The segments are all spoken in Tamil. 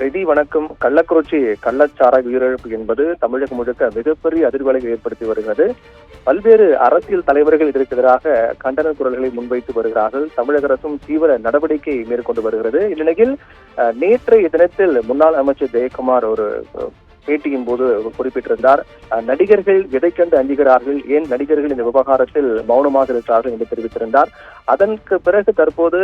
ரெடி வணக்கம். கள்ளக்குறிச்சி கள்ளச்சாராய உயிரிழப்பு என்பது தமிழகம் முழுக்க மிகப்பெரிய அதிர்வலை ஏற்படுத்தி வருகிறது. பல்வேறு அரசியல் தலைவர்கள் இதற்கு எதிராக கண்டன குரல்களை முன்வைத்து வருகிறார்கள். தமிழக அரசும் தீவிர நடவடிக்கை மேற்கொண்டு வருகிறது. இந்நிலையில் நேற்றைய தினத்தில் முன்னாள் அமைச்சர் ஜெயக்குமார் ஒரு பேட்டியின் போது குறிப்பிட்டிருந்தார். நடிகர்கள் எதை கண்டு அஞ்சுகிறார்கள், ஏன் நடிகர்கள் இந்த விவகாரத்தில் மௌனமாக இருக்கிறார்கள் என்று தெரிவித்திருந்தார். அதற்கு பிறகு தற்போது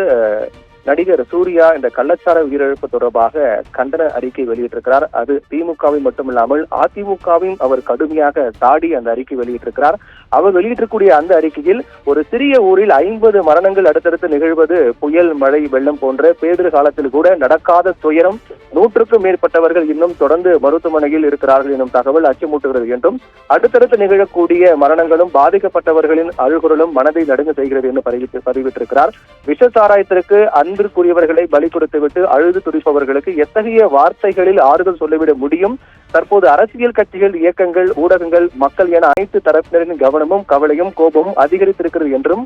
நடிகர் சூர்யா இந்த கள்ளச்சார உயிரிழப்பு தொடர்பாக கண்டன அறிக்கை வெளியிட்டிருக்கிறார். அது திமுகவை மட்டுமில்லாமல் அதிமுகவையும் அவர் கடுமையாக சாடி அந்த அறிக்கை வெளியிட்டிருக்கிறார். அவர் வெளியிட்டிருக்கூடிய அந்த அறிக்கையில் ஒரு சிறிய ஊரில் 50 மரணங்கள் அடுத்தடுத்து நிகழ்வது, புயல், மழை, வெள்ளம் போன்ற பேரிடர் காலத்தில் கூட நடக்காத துயரம், 100க்கும் மேற்பட்டவர்கள் இன்னும் தொடர்ந்து மருத்துவமனையில் இருக்கிறார்கள் எனும் தகவல் அச்சமூட்டுகிறது என்றும், அடுத்தடுத்து நிகழக்கூடிய மரணங்களும் பாதிக்கப்பட்டவர்களின் அழுகுரலும் மனதை நடுங்க செய்கிறது என்று பதிவிட்டிருக்கிறார். விஷ சாராயத்திற்கு அன்பிற்குரியவர்களை பலி கொடுத்துவிட்டு அழுது துடிப்பவர்களுக்கு எத்தகைய வார்த்தைகளில் ஆறுதல் சொல்லிவிட முடியும்? தற்போது அரசியல் கட்சிகள், இயக்கங்கள், ஊடகங்கள், மக்கள் என அனைத்து தரப்பினரின் கவனமும் கவலையும் கோபமும் அதிகரித்திருக்கிறது என்றும்,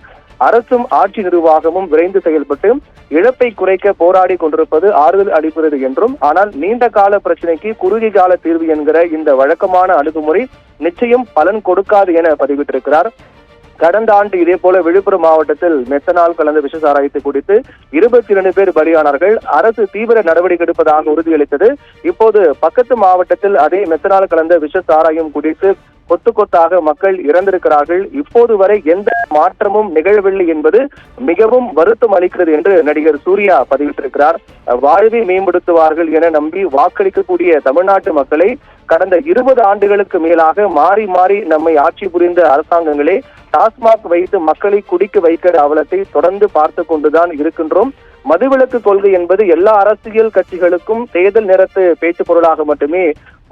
அரசும் ஆட்சி நிர்வாகமும் விரைந்து செயல்பட்டு இழப்பை குறைக்க போராடி கொண்டிருப்பது ஆறுதல் அளிக்கிறது என்றும், ஆனால் நீண்ட கால பிரச்சனைக்கு குறுகிய கால தீர்வு என்கிற இந்த வழக்கமான அணுகுமுறை நிச்சயம் பலன் கொடுக்காது என பதிவிட்டிருக்கிறார். கடந்த ஆண்டு இதே போல விழுப்புரம் மாவட்டத்தில் மெத்தனால் கலந்த விஷ சாராயத்தை குடித்து 22 பேர் பலியானார்கள். அரசு தீவிர நடவடிக்கை எடுப்பதாக உறுதியளித்தது. இப்போது பக்கத்து மாவட்டத்தில் அதே மெத்தனால் கலந்த விஷ சாராயம் குடித்து கொத்து கொத்தாக மக்கள் இறந்திருக்கிறார்கள். இப்போது வரை எந்த மாற்றமும் நிகழவில்லை என்பது மிகவும் வருத்தம் அளிக்கிறது என்று நடிகர் சூர்யா பதிவிட்டிருக்கிறார். வாழ்வை மேம்படுத்துவார்கள் என நம்பி வாக்களிக்கக்கூடிய தமிழ்நாட்டு மக்களை கடந்த 20 ஆண்டுகளுக்கு மேலாக மாறி மாறி நம்மை ஆட்சி புரிந்த அரசாங்கங்களே டாஸ்மாக் வைத்து மக்களை குடிக்க வைக்கிற அவலத்தை தொடர்ந்து பார்த்து கொண்டுதான் இருக்கின்றோம். மதுவிலக்கு கொள்கை என்பது எல்லா அரசியல் கட்சிகளுக்கும் தேர்தல் நேரத்து பேச்சு பொருளாக மட்டுமே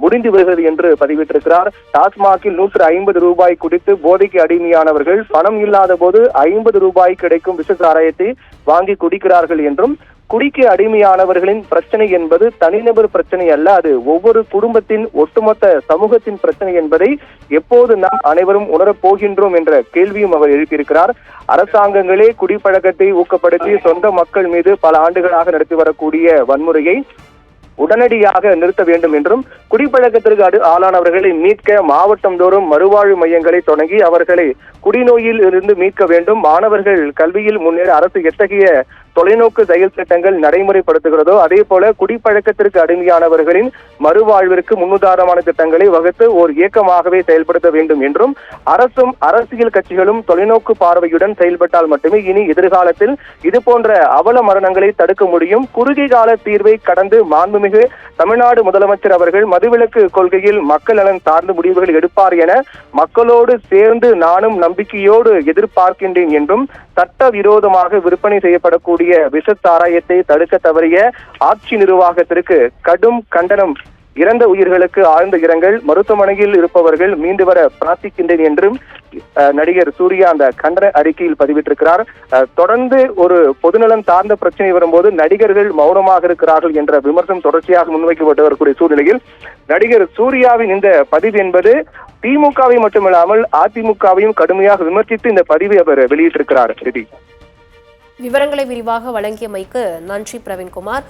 முடிந்து வருகிறது என்று பதிவிட்டிருக்கிறார். டாஸ்மாகில் 150 ரூபாய் குடித்து போதைக்கு அடிமையானவர்கள் பணம் இல்லாத போது 50 ரூபாய் கிடைக்கும் விஷ சாராயத்தை வாங்கி குடிக்கிறார்கள் என்றும், குடிக்க அடிமையானவர்களின் பிரச்சனை என்பது தனிநபர் பிரச்சனை அல்ல, அது ஒவ்வொரு குடும்பத்தின் ஒட்டுமொத்த சமூகத்தின் பிரச்சனை என்பதை எப்போது நாம் அனைவரும் உணரப் போகின்றோம் என்ற கேள்வியும் அவர் எழுப்பியிருக்கிறார். அரசாங்கங்களே குடிப்பழக்கத்தை ஊக்கப்படுத்தி சொந்த மக்கள் மீது பல ஆண்டுகளாக நடத்தி வரக்கூடிய வன்முறையை உடனடியாக நிறுத்த வேண்டும் என்றும், குடிப்பழக்கத்திற்கு ஆளானவர்களை மீட்க மாவட்டம் தோறும் மறுவாழ்வு மையங்களை தொடங்கி அவர்களை குடிநோயில் இருந்து மீட்க வேண்டும். மாணவர்கள் கல்வியில் முன்னேற அரசு எத்தகைய தொலைநோக்கு செயல் திட்டங்கள் நடைமுறைப்படுத்துகிறதோ அதே போல குடிப்பழக்கத்திற்கு அடிமையானவர்களின் மறுவாழ்விற்கு முன்னுதாரணமான திட்டங்களை வகுத்து ஓர் இயக்கமாகவே செயல்படுத்த வேண்டும் என்றும், அரசும் அரசியல் கட்சிகளும் தொலைநோக்கு பார்வையுடன் செயல்பட்டால் மட்டுமே இனி எதிர்காலத்தில் இது போன்ற அவல மரணங்களை தடுக்க முடியும். குறுகிய கால தீர்வை கடந்து மாண்புமிகு தமிழ்நாடு முதலமைச்சர் அவர்கள் மதுவிலக்கு கொள்கையில் மக்கள் நலன் சார்ந்த முடிவுகள் எடுப்பார் என மக்களோடு சேர்ந்து நானும் நம்பிக்கையோடு எதிர்பார்க்கின்றேன் என்றும், சட்டவிரோதமாக விற்பனை செய்யப்படக்கூடிய விஷ சாராயத்தை தடுக்க தவறிய ஆட்சி நிர்வாகத்திற்கு கடும் கண்டனம். இறந்த உயிர்களுக்கு ஆழ்ந்த இரங்கல், மருத்துவமனையில் இருப்பவர்கள் மீண்டு வர பிரார்த்திக்கின்றேன் என்றும் நடிகர் சூர்யா அந்த கண்டன அறிக்கையில் பதிவிட்டிருக்கிறார். தொடர்ந்து ஒரு பொதுநலம் சார்ந்த பிரச்சனை வரும்போது நடிகர்கள் மௌனமாக இருக்கிறார்கள் என்ற விமர்சனம் தொடர்ச்சியாக முன்வைக்கப்பட்டு வரக்கூடிய சூழ்நிலையில் நடிகர் சூர்யாவின் இந்த பதிவு என்பது திமுகவை மட்டுமில்லாமல் அதிமுகவையும் கடுமையாக விமர்சித்து இந்த பதிவை அவர் வெளியிட்டிருக்கிறார். விவரங்களை விரிவாக வழங்கியமைக்கு நன்றி பிரவீன்குமார்.